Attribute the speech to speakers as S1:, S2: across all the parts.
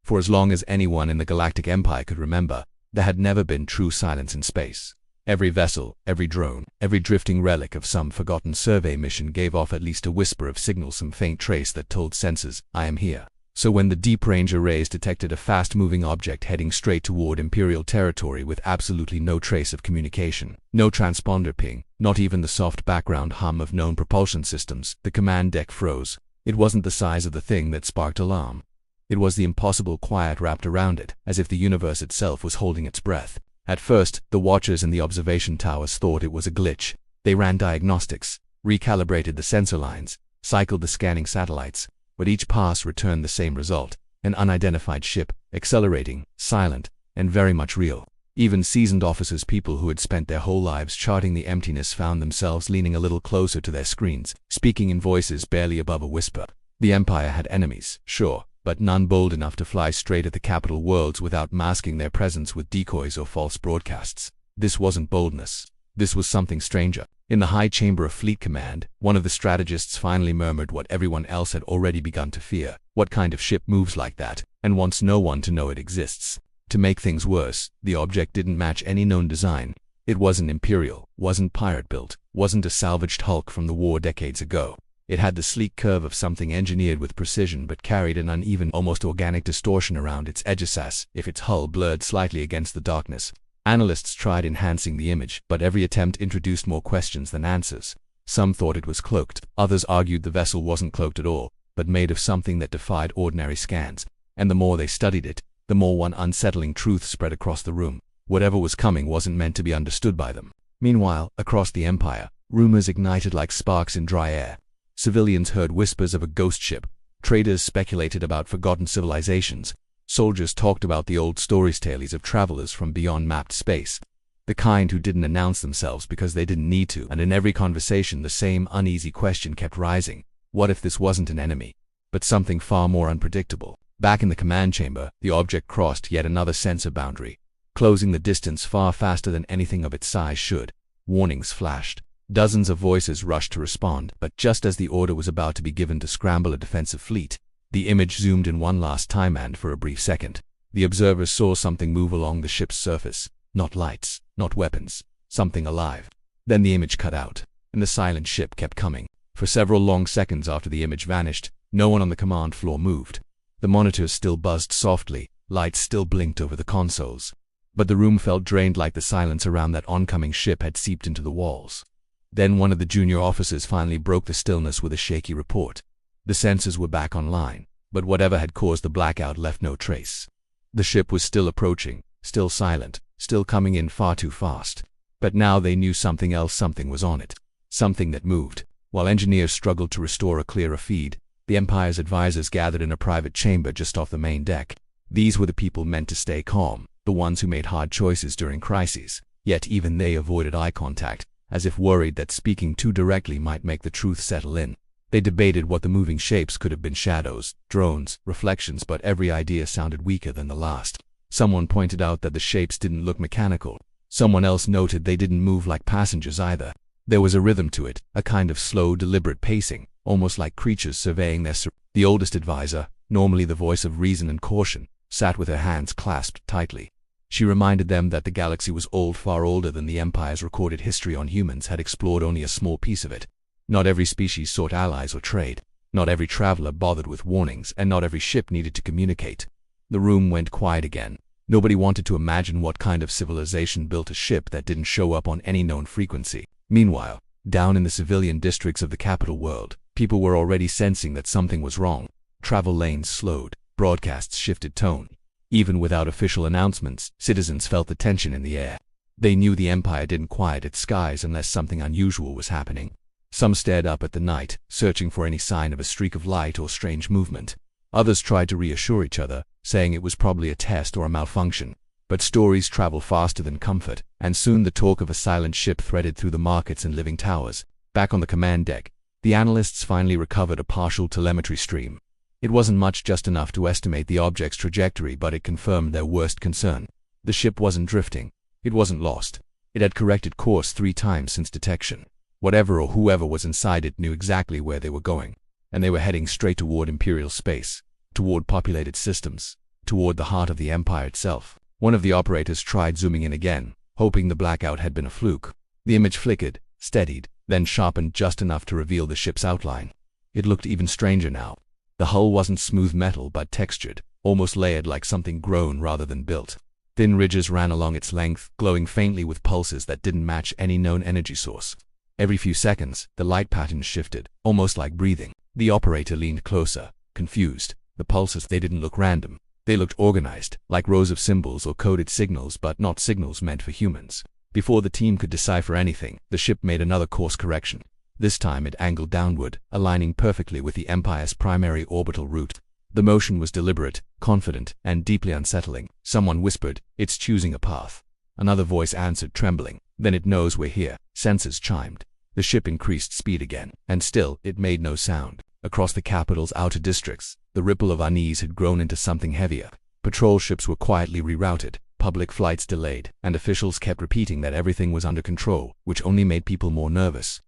S1: For as long as anyone in the Galactic Empire could remember, there had never been true silence in space. Every vessel, every drone, every drifting relic of some forgotten survey mission gave off at least a whisper of signal, some faint trace that told sensors, "I am here." So when the deep-range arrays detected a fast-moving object heading straight toward Imperial territory with absolutely no trace of communication, no transponder ping, not even the soft background hum of known propulsion systems, the command deck froze. It wasn't the size of the thing that sparked alarm. It was the impossible quiet wrapped around it, as if the universe itself was holding its breath. At first, the watchers in the observation towers thought it was a glitch. They ran diagnostics, recalibrated the sensor lines, cycled the scanning satellites, but each pass returned the same result: an unidentified ship, accelerating, silent, and very much real. Even seasoned officers, people who had spent their whole lives charting the emptiness, found themselves leaning a little closer to their screens, speaking in voices barely above a whisper. The Empire had enemies, sure, but none bold enough to fly straight at the capital worlds without masking their presence with decoys or false broadcasts. This wasn't boldness. This was something stranger. In the high chamber of Fleet Command, one of the strategists finally murmured what everyone else had already begun to fear. What kind of ship moves like that, and wants no one to know it exists? To make things worse, the object didn't match any known design. It wasn't Imperial, wasn't pirate-built, wasn't a salvaged hulk from the war decades ago. It had the sleek curve of something engineered with precision, but carried an uneven, almost organic distortion around its edges as if its hull blurred slightly against the darkness. Analysts tried enhancing the image, but every attempt introduced more questions than answers. Some thought it was cloaked, others argued the vessel wasn't cloaked at all, but made of something that defied ordinary scans. And the more they studied it, the more one unsettling truth spread across the room: whatever was coming wasn't meant to be understood by them. Meanwhile, across the Empire, rumors ignited like sparks in dry air. Civilians heard whispers of a ghost ship. Traders speculated about forgotten civilizations. Soldiers talked about the old stories of travelers from beyond mapped space, the kind who didn't announce themselves because they didn't need to. And in every conversation, the same uneasy question kept rising: what if this wasn't an enemy, but something far more unpredictable? Back in the command chamber, the object crossed yet another sensor boundary, closing the distance far faster than anything of its size should. Warnings flashed. Dozens of voices rushed to respond, but just as the order was about to be given to scramble a defensive fleet, the image zoomed in one last time, and for a brief second, the observers saw something move along the ship's surface. Not lights, not weapons, something alive. Then the image cut out, and the silent ship kept coming. For several long seconds after the image vanished, no one on the command floor moved. The monitors still buzzed softly, lights still blinked over the consoles. But the room felt drained, like the silence around that oncoming ship had seeped into the walls. Then one of the junior officers finally broke the stillness with a shaky report. The sensors were back online, but whatever had caused the blackout left no trace. The ship was still approaching, still silent, still coming in far too fast. But now they knew something else. Something was on it. Something that moved. While engineers struggled to restore a clearer feed, the Empire's advisors gathered in a private chamber just off the main deck. These were the people meant to stay calm, the ones who made hard choices during crises. Yet even they avoided eye contact, as if worried that speaking too directly might make the truth settle in. They debated what the moving shapes could have been: shadows, drones, reflections, but every idea sounded weaker than the last. Someone pointed out that the shapes didn't look mechanical. Someone else noted they didn't move like passengers either. There was a rhythm to it, a kind of slow, deliberate pacing, almost like creatures surveying their The oldest advisor, normally the voice of reason and caution, sat with her hands clasped tightly. She reminded them that the galaxy was old, far older than the Empire's recorded history on humans had explored only a small piece of it. Not every species sought allies or trade. Not every traveler bothered with warnings, and not every ship needed to communicate. The room went quiet again. Nobody wanted to imagine what kind of civilization built a ship that didn't show up on any known frequency. Meanwhile, down in the civilian districts of the capital world, people were already sensing that something was wrong. Travel lanes slowed, broadcasts shifted tone. Even without official announcements, citizens felt the tension in the air. They knew the Empire didn't quiet its skies unless something unusual was happening. Some stared up at the night, searching for any sign of a streak of light or strange movement. Others tried to reassure each other, saying it was probably a test or a malfunction. But stories travel faster than comfort, and soon the talk of a silent ship threaded through the markets and living towers. Back on the command deck, the analysts finally recovered a partial telemetry stream. It wasn't much, just enough to estimate the object's trajectory, but it confirmed their worst concern. The ship wasn't drifting. It wasn't lost. It had corrected course 3 times since detection. Whatever or whoever was inside it knew exactly where they were going, and they were heading straight toward Imperial space, toward populated systems, toward the heart of the Empire itself. One of the operators tried zooming in again, hoping the blackout had been a fluke. The image flickered, steadied, then sharpened just enough to reveal the ship's outline. It looked even stranger now. The hull wasn't smooth metal but textured, almost layered like something grown rather than built. Thin ridges ran along its length, glowing faintly with pulses that didn't match any known energy source. Every few seconds, the light patterns shifted, almost like breathing. The operator leaned closer, confused. The pulses, they didn't look random. They looked organized, like rows of symbols or coded signals, but not signals meant for humans. Before the team could decipher anything, the ship made another course correction. This time it angled downward, aligning perfectly with the Empire's primary orbital route. The motion was deliberate, confident, and deeply unsettling. Someone whispered, "It's choosing a path." Another voice answered, trembling, "Then it knows we're here." Sensors chimed. The ship increased speed again, and still, it made no sound. Across the capital's outer districts, the ripple of unease had grown into something heavier. Patrol ships were quietly rerouted, public flights delayed, and officials kept repeating that everything was under control, which only made people more nervous.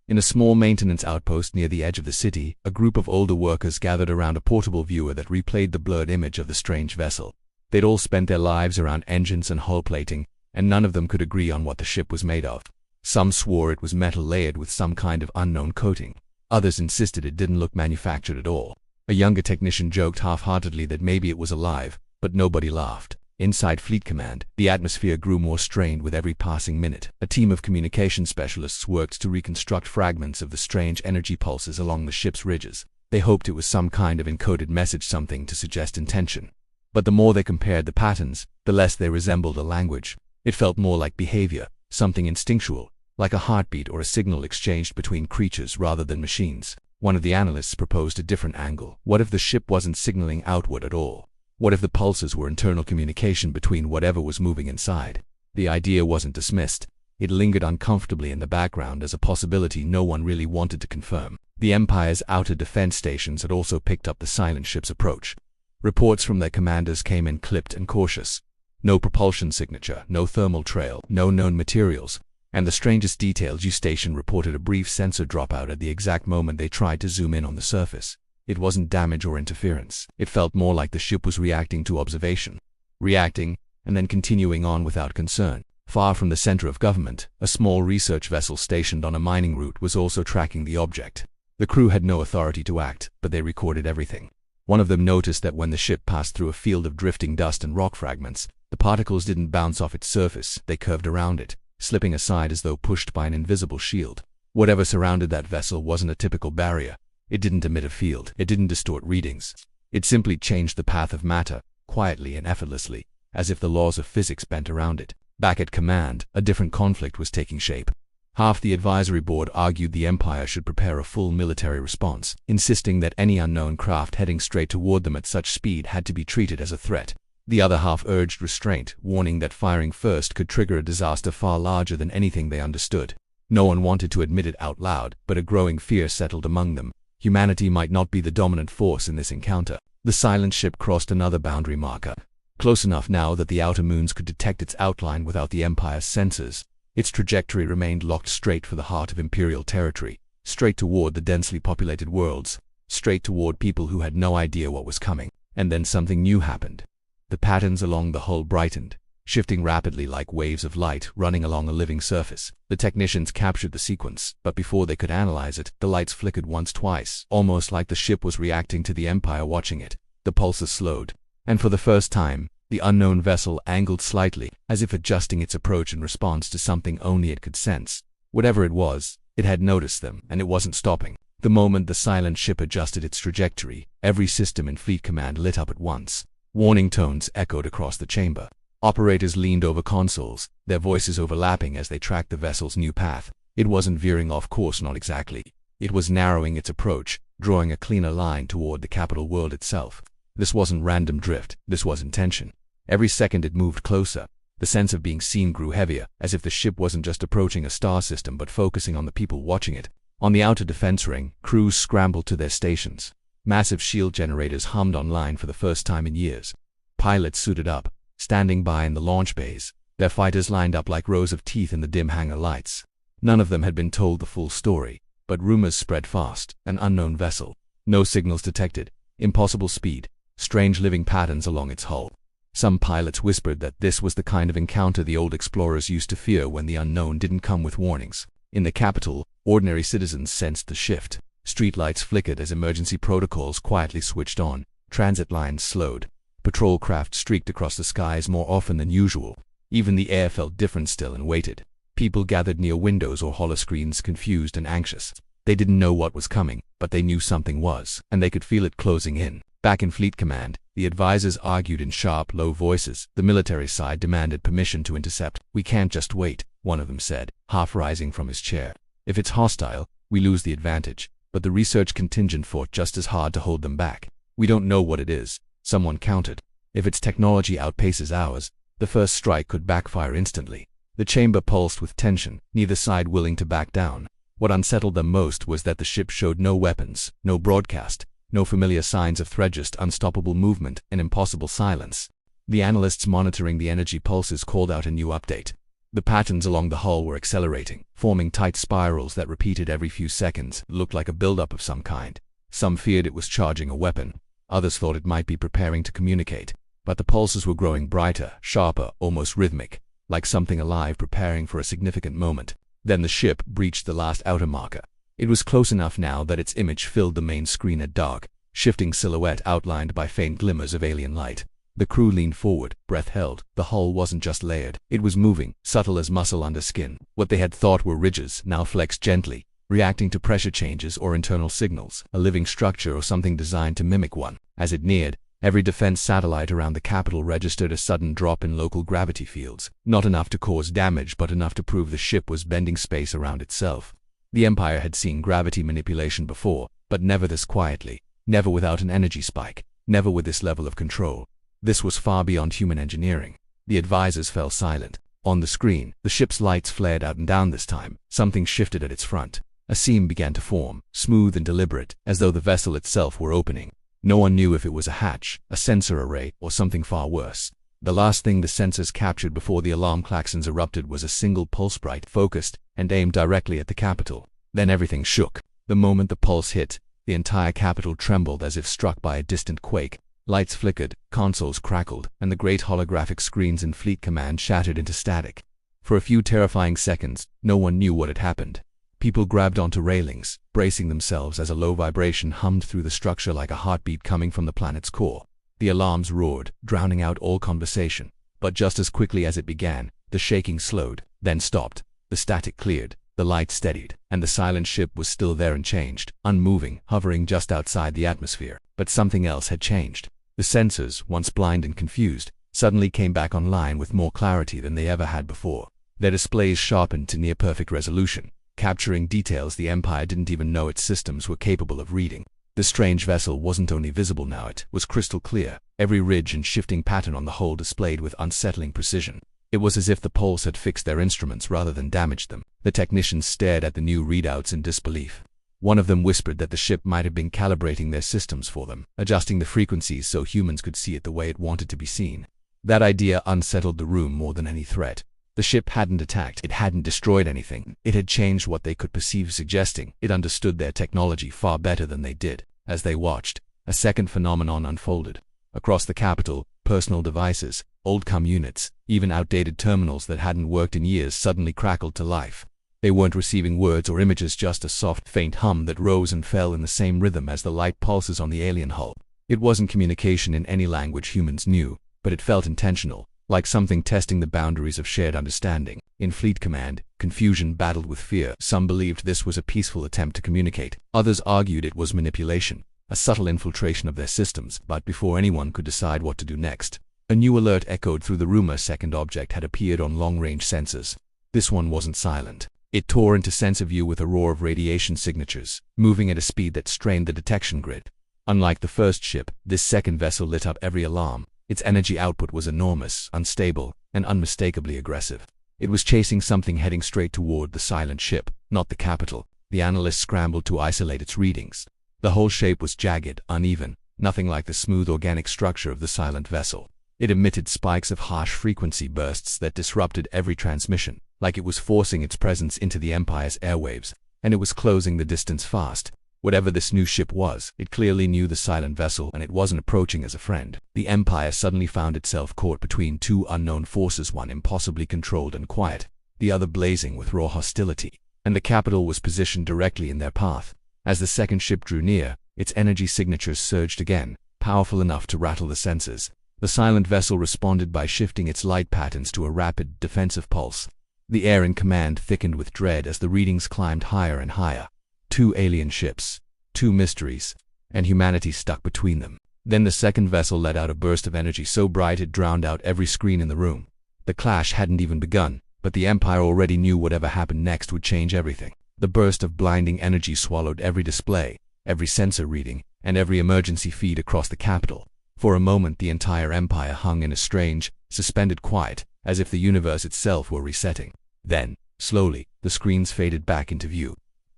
S1: In a small maintenance outpost near the edge of the city, a group of older workers gathered around a portable viewer that replayed the blurred image of the strange vessel. They'd all spent their lives around engines and hull plating, and none of them could agree on what the ship was made of. Some swore it was metal layered with some kind of unknown coating. Others insisted it didn't look manufactured at all. A younger technician joked half-heartedly that maybe it was alive, but nobody laughed. Inside Fleet Command, the atmosphere grew more strained with every passing minute. A team of communication specialists worked to reconstruct fragments of the strange energy pulses along the ship's ridges. They hoped it was some kind of encoded message, something to suggest intention. But the more they compared the patterns, the less they resembled a language. It felt more like behavior, something instinctual, like a heartbeat or a signal exchanged between creatures rather than machines. One of the analysts proposed a different angle. What if the ship wasn't signaling outward at all? What if the pulses were internal communication between whatever was moving inside? The idea wasn't dismissed. It lingered uncomfortably in the background as a possibility no one really wanted to confirm. The Empire's outer defense stations had also picked up the silent ship's approach. Reports from their commanders came in clipped and cautious. No propulsion signature, no thermal trail, no known materials. And the strangest details, U-Station reported a brief sensor dropout at the exact moment they tried to zoom in on the surface. It wasn't damage or interference. It felt more like the ship was reacting to observation. Reacting, and then continuing on without concern. Far from the center of government, a small research vessel stationed on a mining route was also tracking the object. The crew had no authority to act, but they recorded everything. One of them noticed that when the ship passed through a field of drifting dust and rock fragments, the particles didn't bounce off its surface, they curved around it, slipping aside as though pushed by an invisible shield. Whatever surrounded that vessel wasn't a typical barrier. It didn't emit a field. It didn't distort readings. It simply changed the path of matter, quietly and effortlessly, as if the laws of physics bent around it. Back at command, a different conflict was taking shape. Half the advisory board argued the Empire should prepare a full military response, insisting that any unknown craft heading straight toward them at such speed had to be treated as a threat. The other half urged restraint, warning that firing first could trigger a disaster far larger than anything they understood. No one wanted to admit it out loud, but a growing fear settled among them. Humanity might not be the dominant force in this encounter. The silent ship crossed another boundary marker. Close enough now that the outer moons could detect its outline without the Empire's sensors. Its trajectory remained locked straight for the heart of Imperial territory, straight toward the densely populated worlds, straight toward people who had no idea what was coming. And then something new happened. The patterns along the hull brightened, shifting rapidly like waves of light running along a living surface. The technicians captured the sequence, but before they could analyze it, the lights flickered once, twice, almost like the ship was reacting to the Empire watching it. The pulses slowed, and for the first time, the unknown vessel angled slightly, as if adjusting its approach in response to something only it could sense. Whatever it was, it had noticed them, and it wasn't stopping. The moment the silent ship adjusted its trajectory, every system in Fleet Command lit up at once. Warning tones echoed across the chamber. Operators leaned over consoles, their voices overlapping as they tracked the vessel's new path. It wasn't veering off course, not exactly. It was narrowing its approach, drawing a cleaner line toward the capital world itself. This wasn't random drift, this was intention. Every second it moved closer. The sense of being seen grew heavier, as if the ship wasn't just approaching a star system but focusing on the people watching it. On the outer defense ring, crews scrambled to their stations. Massive shield generators hummed online for the first time in years. Pilots suited up, standing by in the launch bays, their fighters lined up like rows of teeth in the dim hangar lights. None of them had been told the full story, but rumors spread fast. An unknown vessel. No signals detected. Impossible speed. strange living patterns along its hull. Some pilots whispered that this was the kind of encounter the old explorers used to fear when the unknown didn't come with warnings. In the capital, ordinary citizens sensed the shift. Streetlights flickered as emergency protocols quietly switched on. Transit lines slowed. Patrol craft streaked across the skies more often than usual. Even the air felt different still and waited. People gathered near windows or holoscreens, confused and anxious. They didn't know what was coming, but they knew something was, and they could feel it closing in. Back in Fleet Command, the advisors argued in sharp, low voices. The military side demanded permission to intercept. "We can't just wait," one of them said, half rising from his chair. "If it's hostile, we lose the advantage." But the research contingent fought just as hard to hold them back. "We don't know what it is," someone countered. "If its technology outpaces ours, the first strike could backfire instantly." The chamber pulsed with tension, neither side willing to back down. What unsettled them most was that the ship showed no weapons, no broadcast, no familiar signs of threat, just unstoppable movement and impossible silence. The analysts monitoring the energy pulses called out a new update. The patterns along the hull were accelerating, forming tight spirals that repeated every few seconds. It looked like a buildup of some kind. Some feared it was charging a weapon. Others thought it might be preparing to communicate. But the pulses were growing brighter, sharper, almost rhythmic, like something alive preparing for a significant moment. Then the ship breached the last outer marker. It was close enough now that its image filled the main screen, a dark, shifting silhouette outlined by faint glimmers of alien light. The crew leaned forward, breath held. The hull wasn't just layered. It was moving, subtle as muscle under skin. What they had thought were ridges now flexed gently, reacting to pressure changes or internal signals, a living structure or something designed to mimic one. As it neared, every defense satellite around the capital registered a sudden drop in local gravity fields. Not enough to cause damage, but enough to prove the ship was bending space around itself. The Empire had seen gravity manipulation before, but never this quietly, never without an energy spike, never with this level of control. This was far beyond human engineering. The advisors fell silent. On the screen, the ship's lights flared out and down this time. Something shifted at its front. A seam began to form, smooth and deliberate, as though the vessel itself were opening. No one knew if it was a hatch, a sensor array, or something far worse. The last thing the sensors captured before the alarm klaxons erupted was a single pulse, bright, focused, and aimed directly at the capital. Then everything shook. The moment the pulse hit, the entire capital trembled as if struck by a distant quake. Lights flickered, consoles crackled, and the great holographic screens in Fleet Command shattered into static. For a few terrifying seconds, no one knew what had happened. People grabbed onto railings, bracing themselves as a low vibration hummed through the structure like a heartbeat coming from the planet's core. The alarms roared, drowning out all conversation. But just as quickly as it began, the shaking slowed, then stopped. The static cleared, the light steadied, and the silent ship was still there unchanged, unmoving, hovering just outside the atmosphere. But something else had changed. The sensors, once blind and confused, suddenly came back online with more clarity than they ever had before. Their displays sharpened to near-perfect resolution, capturing details the Empire didn't even know its systems were capable of reading. The strange vessel wasn't only visible now, it was crystal clear, every ridge and shifting pattern on the hull displayed with unsettling precision. It was as if the pulse had fixed their instruments rather than damaged them. The technicians stared at the new readouts in disbelief. One of them whispered that the ship might have been calibrating their systems for them, adjusting the frequencies so humans could see it the way it wanted to be seen. That idea unsettled the room more than any threat. The ship hadn't attacked, it hadn't destroyed anything. It had changed what they could perceive, suggesting it understood their technology far better than they did. As they watched, a second phenomenon unfolded. Across the capital, personal devices, old COM units, even outdated terminals that hadn't worked in years suddenly crackled to life. They weren't receiving words or images, just a soft, faint hum that rose and fell in the same rhythm as the light pulses on the alien hull. It wasn't communication in any language humans knew, but it felt intentional, like something testing the boundaries of shared understanding. In Fleet Command, confusion battled with fear. Some believed this was a peaceful attempt to communicate. Others argued it was manipulation, a subtle infiltration of their systems. But before anyone could decide what to do next, a new alert echoed through the room. A second object had appeared on long-range sensors. This one wasn't silent. It tore into sensor view with a roar of radiation signatures, moving at a speed that strained the detection grid. Unlike the first ship, this second vessel lit up every alarm. Its energy output was enormous, unstable, and unmistakably aggressive. It was chasing something heading straight toward the silent ship, not the capital. The analysts scrambled to isolate its readings. The whole shape was jagged, uneven, nothing like the smooth organic structure of the silent vessel. It emitted spikes of harsh frequency bursts that disrupted every transmission, like it was forcing its presence into the Empire's airwaves, and it was closing the distance fast. Whatever this new ship was, it clearly knew the silent vessel, and it wasn't approaching as a friend. The Empire suddenly found itself caught between two unknown forces, one impossibly controlled and quiet, the other blazing with raw hostility, and the capital was positioned directly in their path. As the second ship drew near, its energy signatures surged again, powerful enough to rattle the senses. The silent vessel responded by shifting its light patterns to a rapid, defensive pulse. The air in command thickened with dread as the readings climbed higher and higher. 2 alien ships, 2 mysteries, and humanity stuck between them. Then the second vessel let out a burst of energy so bright it drowned out every screen in the room. The clash hadn't even begun, but the Empire already knew whatever happened next would change everything. The burst of blinding energy swallowed every display, every sensor reading, and every emergency feed across the capital. For a moment the entire Empire hung in a strange, suspended quiet, as if the universe itself were resetting. Then, slowly, the screens faded back into view.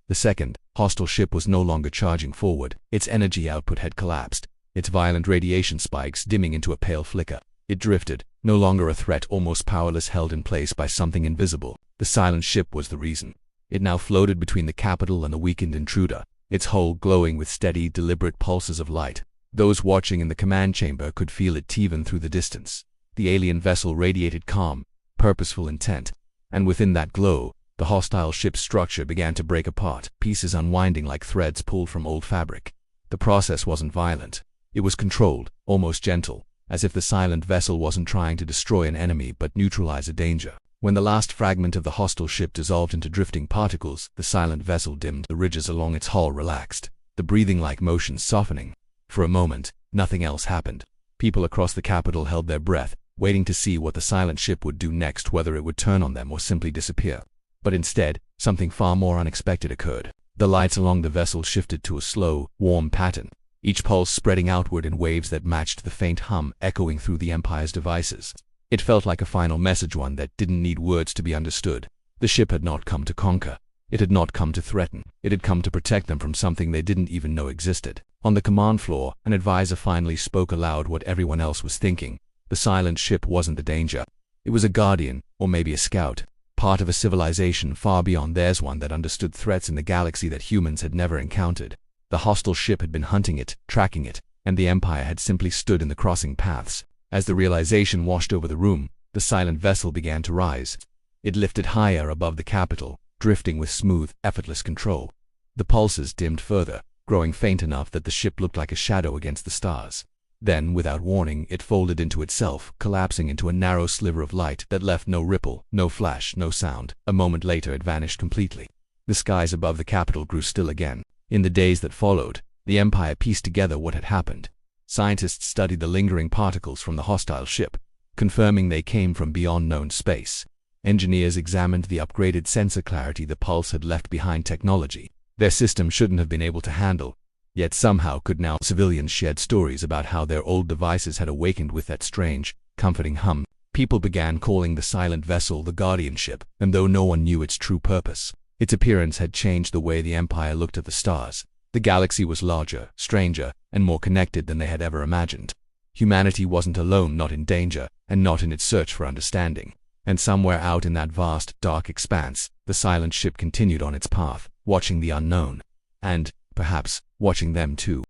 S1: The second, hostile ship was no longer charging forward. Its energy output had collapsed, its violent radiation spikes dimming into a pale flicker. It drifted, no longer a threat, almost powerless, held in place by something invisible. The silent ship was the reason. It now floated between the capital and the weakened intruder, its hull glowing with steady, deliberate pulses of light. Those watching in the command chamber could feel it even through the distance. The alien vessel radiated calm, purposeful intent, and within that glow, the hostile ship's structure began to break apart, pieces unwinding like threads pulled from old fabric. The process wasn't violent. It was controlled, almost gentle, as if the silent vessel wasn't trying to destroy an enemy but neutralize a danger. When the last fragment of the hostile ship dissolved into drifting particles, the silent vessel dimmed, the ridges along its hull relaxed, the breathing-like motions softening. For a moment, nothing else happened. People across the capital held their breath, waiting to see what the silent ship would do next, whether it would turn on them or simply disappear. But instead, something far more unexpected occurred. The lights along the vessel shifted to a slow, warm pattern, each pulse spreading outward in waves that matched the faint hum echoing through the Empire's devices. It felt like a final message, one that didn't need words to be understood. The ship had not come to conquer. It had not come to threaten. It had come to protect them from something they didn't even know existed. On the command floor, an advisor finally spoke aloud what everyone else was thinking. The silent ship wasn't the danger. It was a guardian, or maybe a scout, part of a civilization far beyond theirs, one that understood threats in the galaxy that humans had never encountered. The hostile ship had been hunting it, tracking it, and the Empire had simply stood in the crossing paths. As the realization washed over the room, the silent vessel began to rise. It lifted higher above the capital, drifting with smooth, effortless control. The pulses dimmed further, growing faint enough that the ship looked like a shadow against the stars. Then, without warning, it folded into itself, collapsing into a narrow sliver of light that left no ripple, no flash, no sound. A moment later it vanished completely. The skies above the capital grew still again. In the days that followed, the Empire pieced together what had happened. Scientists studied the lingering particles from the hostile ship, confirming they came from beyond known space. Engineers examined the upgraded sensor clarity the pulse had left behind, technology their system shouldn't have been able to handle, yet somehow could now. Civilians shared stories about how their old devices had awakened with that strange, comforting hum. People began calling the silent vessel the guardian ship, and though no one knew its true purpose, its appearance had changed the way the Empire looked at the stars. The galaxy was larger, stranger, and more connected than they had ever imagined. Humanity wasn't alone, not in danger, and not in its search for understanding. And somewhere out in that vast, dark expanse, the silent ship continued on its path, watching the unknown. And, perhaps, watching them too.